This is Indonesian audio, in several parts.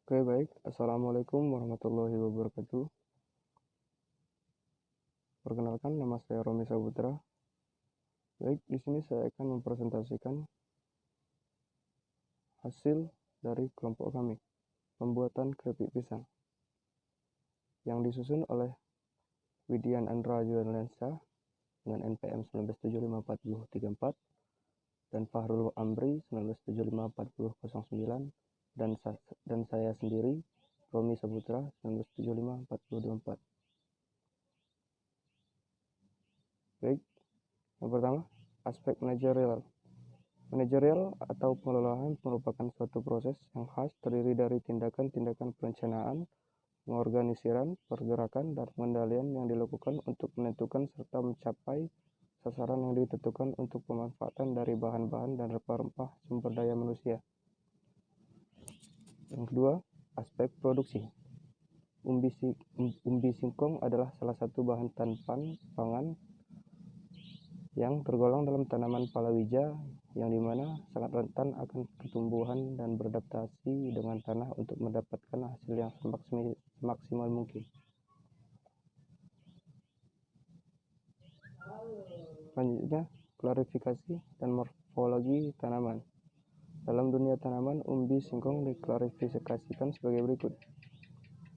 Oke, baik. Assalamualaikum warahmatullahi wabarakatuh. Perkenalkan, nama saya Romi Saputra. Baik, di sini saya akan mempresentasikan hasil dari kelompok kami, pembuatan keripik pisang, yang disusun oleh Widian Andra Juliansyah dengan NPM 19754034 dan Fahrul Amri 19754009 dan saya sendiri Romi Saputra 19754024. Baik, yang pertama, aspek manajerial. Manajerial atau pengelolaan merupakan suatu proses yang khas terdiri dari tindakan-tindakan perencanaan, pengorganisiran, pergerakan, dan pengendalian yang dilakukan untuk menentukan serta mencapai sasaran yang ditentukan untuk pemanfaatan dari bahan-bahan dan rempah-rempah sumber daya manusia. Yang kedua, aspek produksi. Umbi singkong adalah salah satu bahan pangan yang tergolong dalam tanaman palawija yang dimana sangat rentan akan pertumbuhan dan beradaptasi dengan tanah untuk mendapatkan hasil yang semaksimal mungkin. Selanjutnya, klarifikasi dan morfologi tanaman. Dalam dunia tanaman, umbi singkong diklarifikasikan sebagai berikut.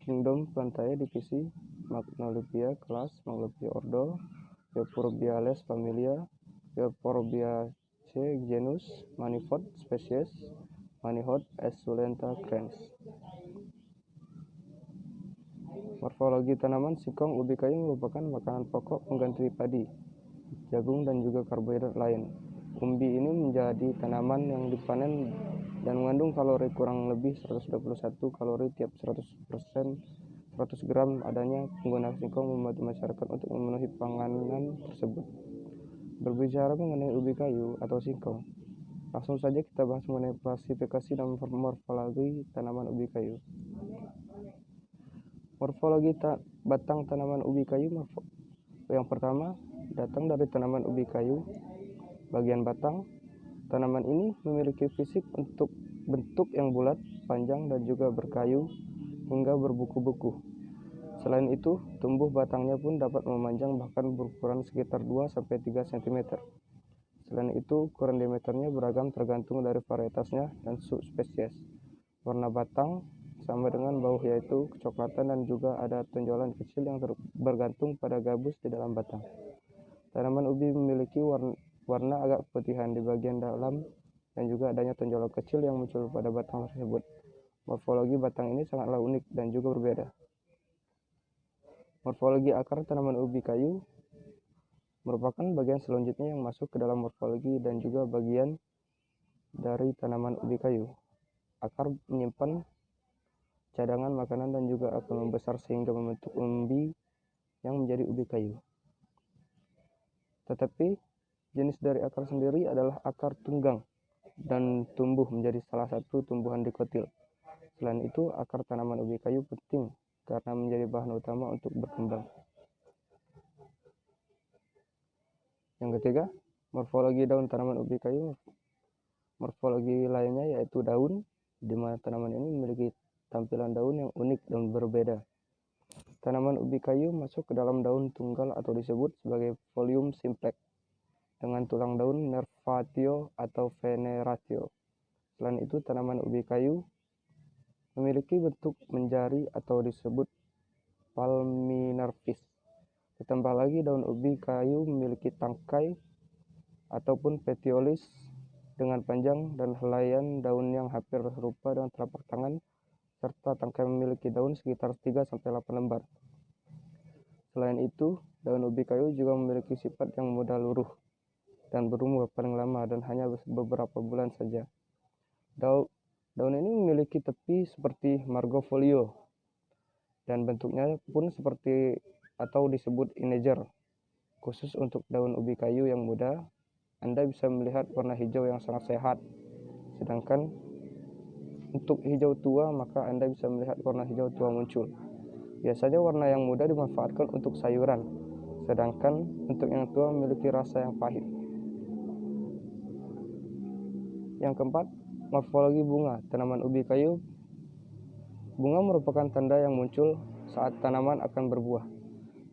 Kingdom Plantae divisi Magnolia kelas, Magnolia ordo, Euphorbiales familia, Euphorbiaceae genus, Manifold species, Manihot esculenta crans. Morfologi tanaman singkong ubi kayu merupakan makanan pokok pengganti padi, jagung, dan juga karbohidrat lain. Umbi ini menjadi tanaman yang dipanen dan mengandung kalori kurang lebih 121 kalori tiap 100 gram. Adanya penggunaan singkong membantu masyarakat untuk memenuhi panganan tersebut. Berbicara mengenai ubi kayu atau singkong, langsung saja kita bahas mengenai klasifikasi dan morfologi tanaman ubi kayu. Morfologi batang tanaman ubi kayu. Yang pertama, datang dari tanaman ubi kayu. Bagian batang tanaman ini memiliki fisik untuk bentuk yang bulat, panjang, dan juga berkayu hingga berbuku-buku. Selain itu, tumbuh batangnya pun dapat memanjang bahkan berukuran sekitar 2-3 cm. Selain itu, ukuran diameternya beragam tergantung dari varietasnya dan subspesies. Warna batang sama dengan bauh yaitu kecoklatan dan juga ada tonjolan kecil yang bergantung pada gabus di dalam batang. Tanaman ubi memiliki warna agak keputihan di bagian dalam dan juga adanya tonjolan kecil yang muncul pada batang tersebut. Morfologi batang ini sangatlah unik dan juga berbeda. Morfologi akar tanaman ubi kayu merupakan bagian selanjutnya yang masuk ke dalam morfologi dan juga bagian dari tanaman ubi kayu. Akar menyimpan cadangan makanan dan juga akan membesar sehingga membentuk umbi yang menjadi ubi kayu. Tetapi jenis dari akar sendiri adalah akar tunggang dan tumbuh menjadi salah satu tumbuhan dikotil. Selain itu, akar tanaman ubi kayu penting karena menjadi bahan utama untuk berkembang. Yang ketiga, morfologi daun tanaman ubi kayu. Morfologi lainnya yaitu daun, di mana tanaman ini memiliki tampilan daun yang unik dan berbeda. Tanaman ubi kayu masuk ke dalam daun tunggal atau disebut sebagai folium simplex dengan tulang daun nervatio atau veneratio. Selain itu, tanaman ubi kayu memiliki bentuk menjari atau disebut palminervis. Ditambah lagi, daun ubi kayu memiliki tangkai ataupun petiolis dengan panjang dan helaian daun yang hampir serupa dengan telapak tangan, serta tangkai memiliki daun sekitar 3-8 lembar. Selain itu, daun ubi kayu juga memiliki sifat yang mudah luruh dan berumur paling lama dan hanya beberapa bulan saja. Daun ini memiliki tepi seperti margofolio dan bentuknya pun seperti atau disebut integer. Khusus untuk daun ubi kayu yang muda, Anda bisa melihat warna hijau yang sangat sehat. Sedangkan untuk hijau tua, maka Anda bisa melihat warna hijau tua muncul. Biasanya warna yang muda dimanfaatkan untuk sayuran, sedangkan untuk yang tua memiliki rasa yang pahit. Yang keempat, morfologi bunga tanaman ubi kayu Bunga merupakan tanda yang muncul saat tanaman akan berbuah.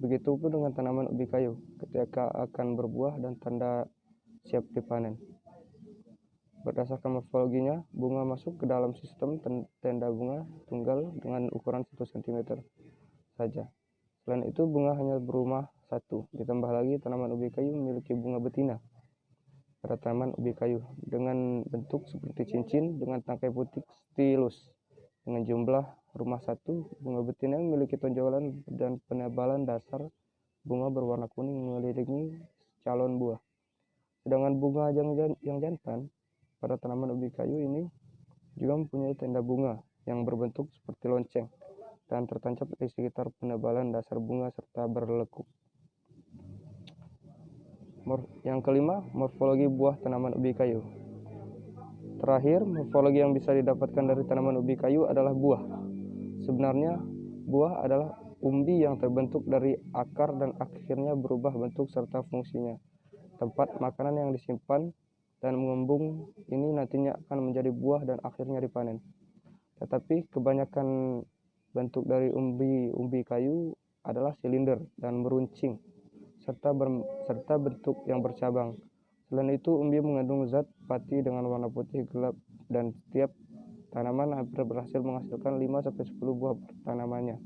Begitupun dengan tanaman ubi kayu ketika akan berbuah dan tanda siap dipanen. Berdasarkan morfologinya, bunga masuk ke dalam sistem tenda bunga tunggal dengan ukuran 1 cm saja. Selain itu, bunga hanya berumah satu. Ditambah lagi, tanaman ubi kayu memiliki bunga betina pada tanaman ubi kayu dengan bentuk seperti cincin dengan tangkai putih stilus. Dengan jumlah rumah satu, bunga betina memiliki tonjolan dan penebalan dasar bunga berwarna kuning mengelilingi calon buah. Sedangkan bunga yang jantan pada tanaman ubi kayu ini juga mempunyai tenda bunga yang berbentuk seperti lonceng dan tertancap di sekitar penebalan dasar bunga serta berlekuk. Yang kelima, morfologi buah tanaman ubi kayu. Terakhir, morfologi yang bisa didapatkan dari tanaman ubi kayu adalah buah. Sebenarnya, buah adalah umbi yang terbentuk dari akar dan akhirnya berubah bentuk serta fungsinya. Tempat makanan yang disimpan dan mengembung ini nantinya akan menjadi buah dan akhirnya dipanen. Tetapi kebanyakan bentuk dari umbi kayu adalah silinder dan meruncing serta bentuk yang bercabang. Selain itu, umbi mengandung zat pati dengan warna putih gelap dan setiap tanaman hampir berhasil menghasilkan 5-10 buah per tanamannya.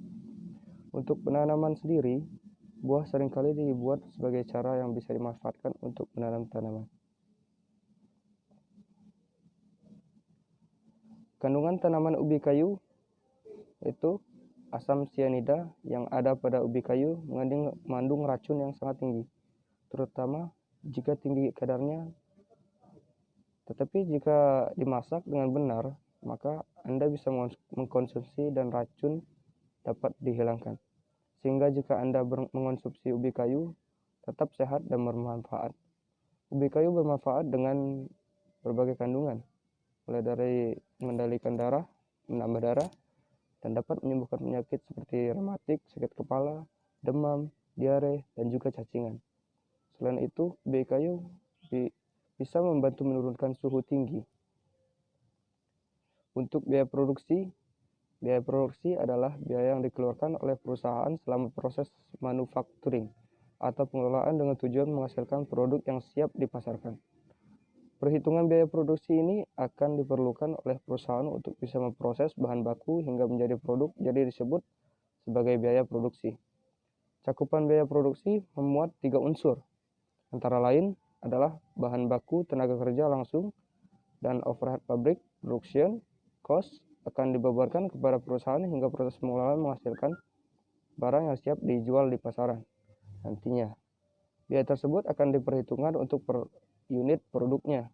Untuk penanaman sendiri, buah seringkali dibuat sebagai cara yang bisa dimanfaatkan untuk menanam tanaman. Kandungan tanaman ubi kayu itu asam sianida yang ada pada ubi kayu mengandung racun yang sangat tinggi, terutama jika tinggi kadarnya. Tetapi jika dimasak dengan benar, maka Anda bisa mengkonsumsi dan racun dapat dihilangkan. Sehingga jika Anda mengonsumsi ubi kayu, tetap sehat dan bermanfaat. Ubi kayu bermanfaat dengan berbagai kandungan, mulai dari mengendalikan darah, menambah darah, dan dapat menyembuhkan penyakit seperti rematik, sakit kepala, demam, diare, dan juga cacingan. Selain itu, ubi kayu bisa membantu menurunkan suhu tinggi. Untuk biaya produksi adalah biaya yang dikeluarkan oleh perusahaan selama proses manufacturing atau pengelolaan dengan tujuan menghasilkan produk yang siap dipasarkan. Perhitungan biaya produksi ini akan diperlukan oleh perusahaan untuk bisa memproses bahan baku hingga menjadi produk, jadi disebut sebagai biaya produksi. Cakupan biaya produksi memuat 3 unsur, antara lain adalah bahan baku, tenaga kerja langsung, dan overhead pabrik. Production cost akan dibebankan kepada perusahaan hingga proses pengelolaan menghasilkan barang yang siap dijual di pasaran. Nantinya, biaya tersebut akan diperhitungkan untuk per unit produknya,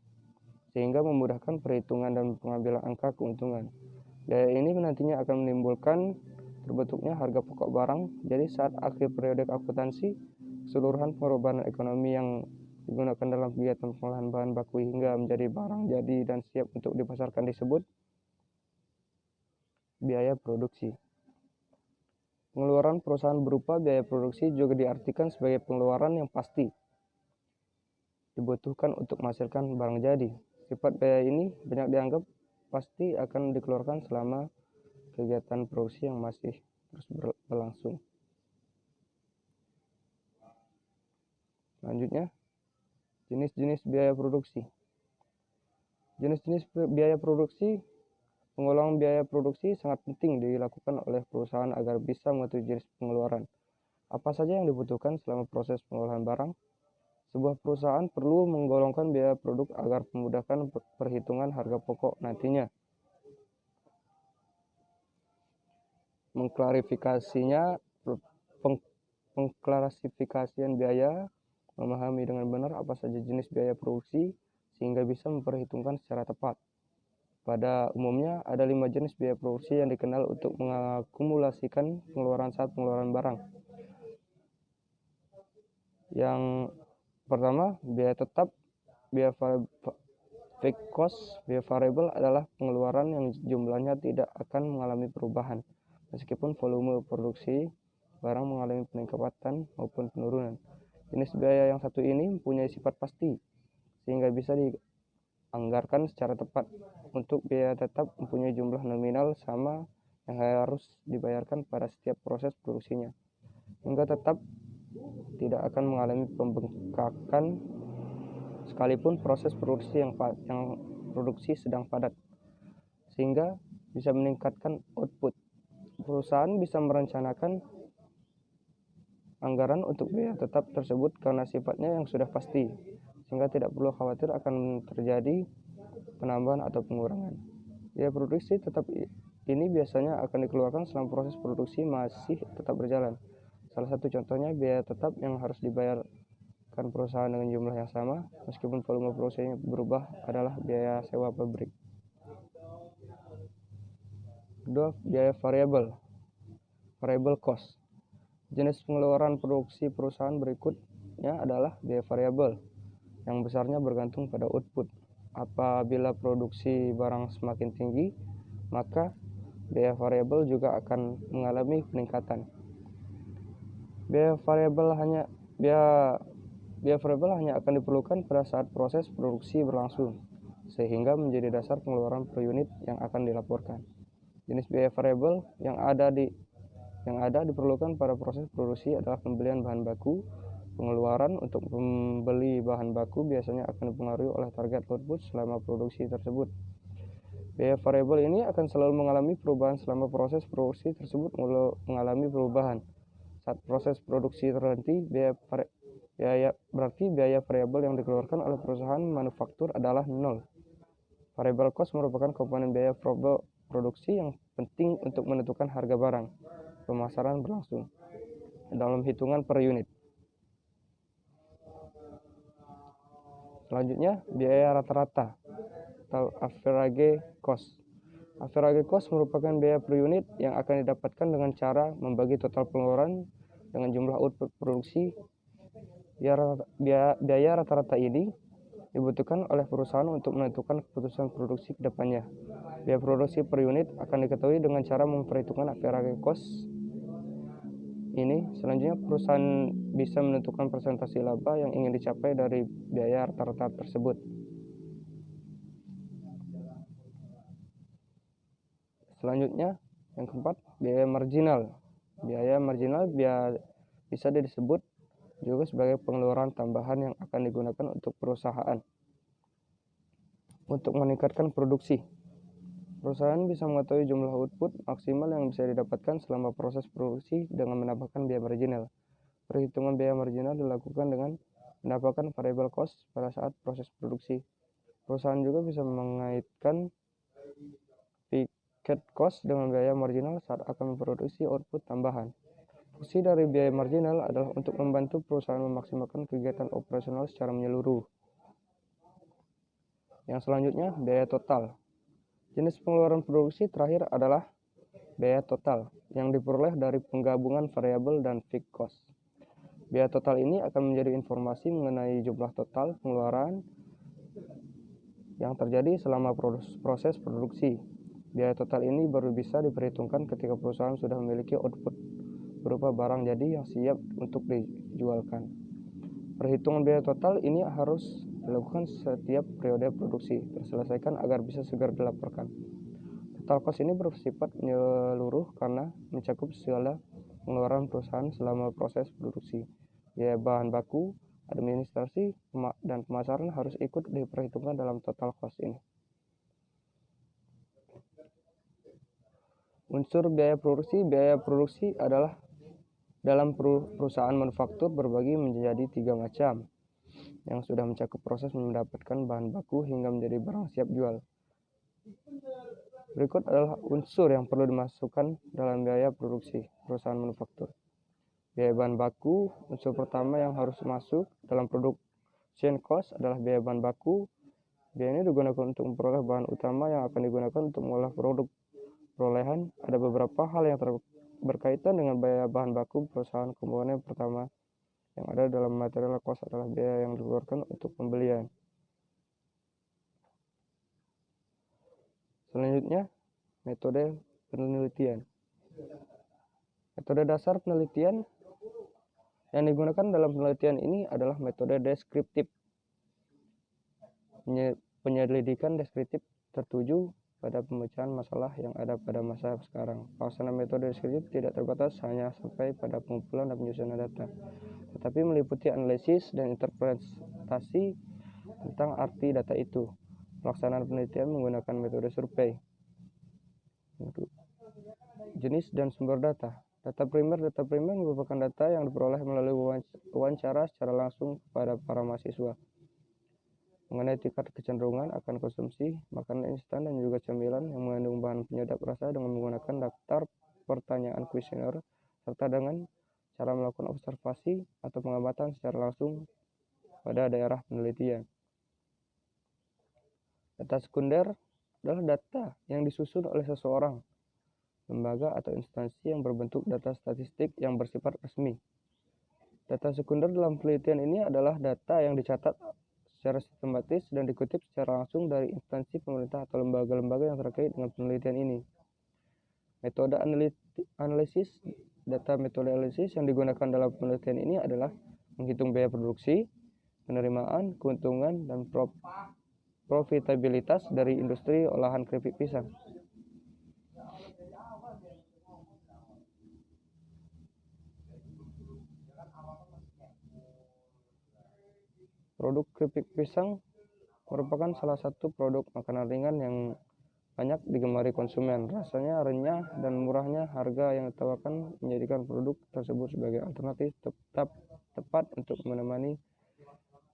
sehingga memudahkan perhitungan dan pengambilan angka keuntungan. Biaya ini nantinya akan menimbulkan terbentuknya harga pokok barang. Jadi saat akhir periode akuntansi, keseluruhan pengorbanan ekonomi yang digunakan dalam kegiatan pengolahan bahan baku hingga menjadi barang jadi dan siap untuk dipasarkan disebut biaya produksi. Pengeluaran perusahaan berupa biaya produksi juga diartikan sebagai pengeluaran yang pasti dibutuhkan untuk menghasilkan barang jadi. Sifat biaya ini banyak dianggap pasti akan dikeluarkan selama kegiatan produksi yang masih terus berlangsung. Selanjutnya, jenis-jenis biaya produksi. Jenis-jenis biaya produksi. Pengulangan biaya produksi sangat penting dilakukan oleh perusahaan agar bisa mengetahui jenis pengeluaran. Apa saja yang dibutuhkan selama proses pengolahan barang? Sebuah perusahaan perlu menggolongkan biaya produk agar memudahkan perhitungan harga pokok nantinya. Pengklasifikasian biaya, memahami dengan benar apa saja jenis biaya produksi sehingga bisa memperhitungkan secara tepat. Pada umumnya, ada 5 jenis biaya produksi yang dikenal untuk mengakumulasikan pengeluaran saat pengeluaran barang. Yang pertama, biaya tetap. Biaya fixed cost, biaya variable adalah pengeluaran yang jumlahnya tidak akan mengalami perubahan, meskipun volume produksi barang mengalami peningkatan maupun penurunan. Jenis biaya yang satu ini mempunyai sifat pasti, sehingga bisa dianggarkan secara tepat. Untuk biaya tetap mempunyai jumlah nominal sama yang harus dibayarkan pada setiap proses produksinya, hingga tetap tidak akan mengalami pembengkakan sekalipun proses produksi yang produksi sedang padat, sehingga bisa meningkatkan output. Perusahaan bisa merencanakan anggaran untuk biaya tetap tersebut karena sifatnya yang sudah pasti, sehingga tidak perlu khawatir akan terjadi penambahan atau pengurangan. Biaya produksi tetap ini biasanya akan dikeluarkan selama proses produksi masih tetap berjalan. Salah satu contohnya biaya tetap yang harus dibayarkan perusahaan dengan jumlah yang sama meskipun volume produksinya berubah adalah biaya sewa pabrik. Kedua, biaya variable cost. Jenis pengeluaran produksi perusahaan berikutnya adalah biaya variabel, yang besarnya bergantung pada output. Apabila produksi barang semakin tinggi, maka biaya variabel juga akan mengalami peningkatan. Biaya variabel hanya akan diperlukan pada saat proses produksi berlangsung, sehingga menjadi dasar pengeluaran per unit yang akan dilaporkan. Jenis biaya variabel yang ada diperlukan pada proses produksi adalah pembelian bahan baku. Pengeluaran untuk membeli bahan baku biasanya akan dipengaruhi oleh target output selama produksi tersebut. Biaya variabel ini akan selalu mengalami perubahan selama proses produksi tersebut mengalami perubahan. Saat proses produksi terhenti, biaya variabel yang dikeluarkan oleh perusahaan manufaktur adalah nol. Variable cost merupakan komponen biaya produksi yang penting untuk menentukan harga barang pemasaran berlangsung dalam hitungan per unit. Selanjutnya, biaya rata-rata atau average cost. Average cost merupakan biaya per unit yang akan didapatkan dengan cara membagi total pengeluaran dengan jumlah output produksi. Biaya rata-rata ini dibutuhkan oleh perusahaan untuk menentukan keputusan produksi ke depannya. Biaya produksi per unit akan diketahui dengan cara memperhitungkan average cost ini. Selanjutnya, perusahaan bisa menentukan persentase laba yang ingin dicapai dari biaya rata-rata tersebut. Selanjutnya, yang keempat, biaya marginal. Biaya marginal bisa disebut juga sebagai pengeluaran tambahan yang akan digunakan untuk perusahaan untuk meningkatkan produksi. Perusahaan bisa mengetahui jumlah output maksimal yang bisa didapatkan selama proses produksi dengan menambahkan biaya marginal. Perhitungan biaya marginal dilakukan dengan menambahkan variable cost pada saat proses produksi. Perusahaan juga bisa mengaitkan fixed cost dengan biaya marginal saat akan memproduksi output tambahan. Fungsi dari biaya marginal adalah untuk membantu perusahaan memaksimalkan kegiatan operasional secara menyeluruh. Yang selanjutnya, biaya total. Jenis pengeluaran produksi terakhir adalah biaya total yang diperoleh dari penggabungan variabel dan fixed cost. Biaya total ini akan menjadi informasi mengenai jumlah total pengeluaran yang terjadi selama proses produksi. Biaya total ini baru bisa diperhitungkan ketika perusahaan sudah memiliki output berupa barang jadi yang siap untuk dijualkan. Perhitungan biaya total ini harus dilakukan setiap periode produksi terselesaikan agar bisa segera dilaporkan. Total cost ini bersifat menyeluruh karena mencakup segala pengeluaran perusahaan selama proses produksi. Biaya bahan baku, administrasi, dan pemasaran harus ikut diperhitungkan dalam total cost ini. Unsur biaya produksi adalah dalam perusahaan manufaktur berbagi menjadi 3 macam, yang sudah mencakup proses mendapatkan bahan baku hingga menjadi barang siap jual. Berikut adalah unsur yang perlu dimasukkan dalam biaya produksi perusahaan manufaktur. Biaya bahan baku, unsur pertama yang harus masuk dalam production cost adalah biaya bahan baku. Biaya ini digunakan untuk memperoleh bahan utama yang akan digunakan untuk mengolah produk perolehan. Ada beberapa hal yang berkaitan dengan biaya bahan baku perusahaan. Komponen pertama yang ada dalam material cost adalah biaya yang dikeluarkan untuk pembelian. Selanjutnya, metode penelitian. Metode dasar penelitian yang digunakan dalam penelitian ini adalah metode deskriptif. Penyelidikan deskriptif tertuju pada pemecahan masalah yang ada pada masa sekarang. Pelaksanaan metode deskriptif tidak terbatas hanya sampai pada pengumpulan dan penyusunan data, tetapi meliputi analisis dan interpretasi tentang arti data itu. Pelaksanaan penelitian menggunakan metode survei. Jenis dan sumber data. Data primer merupakan data yang diperoleh melalui wawancara secara langsung kepada para mahasiswa mengenai tingkat kecenderungan akan konsumsi makanan instan dan juga camilan yang mengandung bahan penyedap rasa dengan menggunakan daftar pertanyaan kuesioner serta dengan cara melakukan observasi atau pengamatan secara langsung pada daerah penelitian. Data sekunder adalah data yang disusun oleh seseorang, lembaga atau instansi yang berbentuk data statistik yang bersifat resmi. Data sekunder dalam penelitian ini adalah data yang dicatat secara sistematis dan dikutip secara langsung dari instansi pemerintah atau lembaga-lembaga yang terkait dengan penelitian ini. Metode analisis data. Metode analisis yang digunakan dalam penelitian ini adalah menghitung biaya produksi, penerimaan, keuntungan, dan profitabilitas dari industri olahan keripik pisang. Produk keripik pisang merupakan salah satu produk makanan ringan yang banyak digemari konsumen. Rasanya renyah dan murahnya harga yang ditawarkan menjadikan produk tersebut sebagai alternatif tepat untuk menemani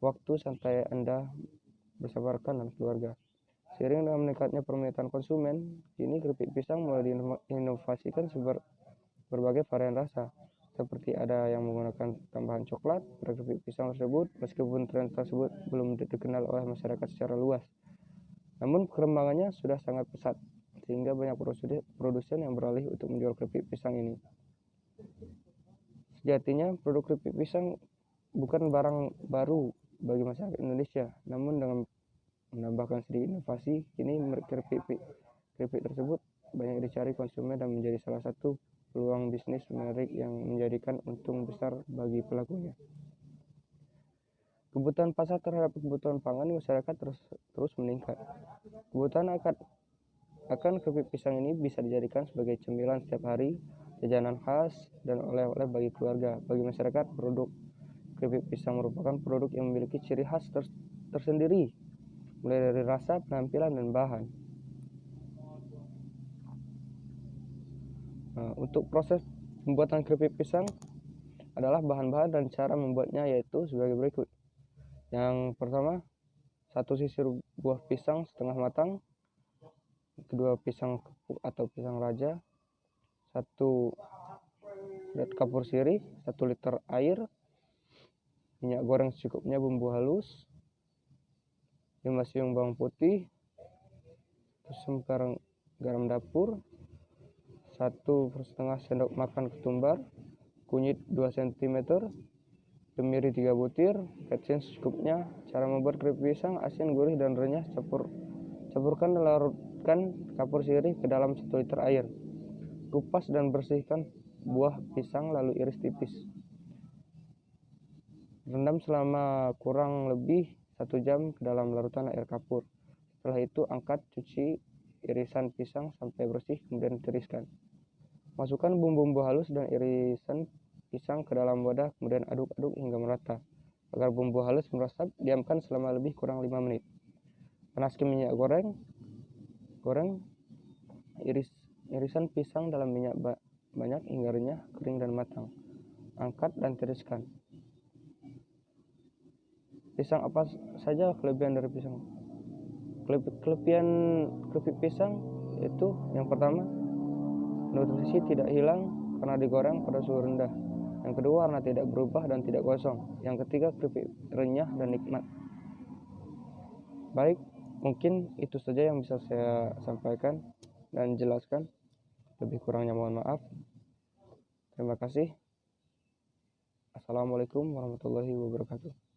waktu santai Anda bersama rekan dan keluarga. Seiring dengan meningkatnya permintaan konsumen, kini keripik pisang mulai diinovasikan berbagai varian rasa. Seperti ada yang menggunakan tambahan coklat pada keripik pisang tersebut, meskipun tren tersebut belum dikenal oleh masyarakat secara luas. Namun perkembangannya sudah sangat pesat, sehingga banyak produsen yang beralih untuk menjual keripik pisang ini. Sejatinya, produk keripik pisang bukan barang baru bagi masyarakat Indonesia, namun dengan menambahkan sedikit inovasi, kini keripik tersebut banyak dicari konsumen dan menjadi salah satu peluang bisnis menarik yang menjadikan untung besar bagi pelakunya. Kebutuhan pasar terhadap kebutuhan pangan masyarakat terus meningkat. Kebutuhan akan keripik pisang ini bisa dijadikan sebagai cemilan setiap hari, jajanan khas, dan oleh-oleh bagi keluarga. Bagi masyarakat, produk keripik pisang merupakan produk yang memiliki ciri khas tersendiri, mulai dari rasa, penampilan, dan bahan. Untuk proses pembuatan keripik pisang adalah bahan-bahan dan cara membuatnya yaitu sebagai berikut. Yang pertama, 1 sisir buah pisang setengah matang, kedua pisang kepuk atau pisang raja, 1 kapur sirih, 1 liter air, minyak goreng secukupnya, bumbu halus, 5 siung bawang putih, 1 garam dapur, 1,5 sendok makan ketumbar, kunyit 2 cm, kemiri 3 butir, kecap secukupnya. Cara membuat keripik pisang asin, gurih, dan renyah. Campurkan dan larutkan kapur sirih ke dalam 1 liter air. Kupas dan bersihkan buah pisang lalu iris tipis. Rendam selama kurang lebih 1 jam ke dalam larutan air kapur. Setelah itu angkat, cuci irisan pisang sampai bersih, kemudian tiriskan. Masukkan bumbu halus dan irisan pisang ke dalam wadah, kemudian aduk-aduk hingga merata. Agar bumbu halus meresap, diamkan selama lebih kurang 5 menit. Panaskan minyak goreng irisan pisang dalam minyak banyak hingga renyah, kering, dan matang. Angkat dan tiriskan. Pisang apa saja kelebihan dari pisang? Kelebihan keripik pisang itu yang pertama, nutrisi tidak hilang karena digoreng pada suhu rendah. Yang kedua, warna tidak berubah dan tidak gosong. Yang ketiga, keripik renyah dan nikmat. Baik, mungkin itu saja yang bisa saya sampaikan dan jelaskan. Lebih kurangnya mohon maaf. Terima kasih. Assalamualaikum warahmatullahi wabarakatuh.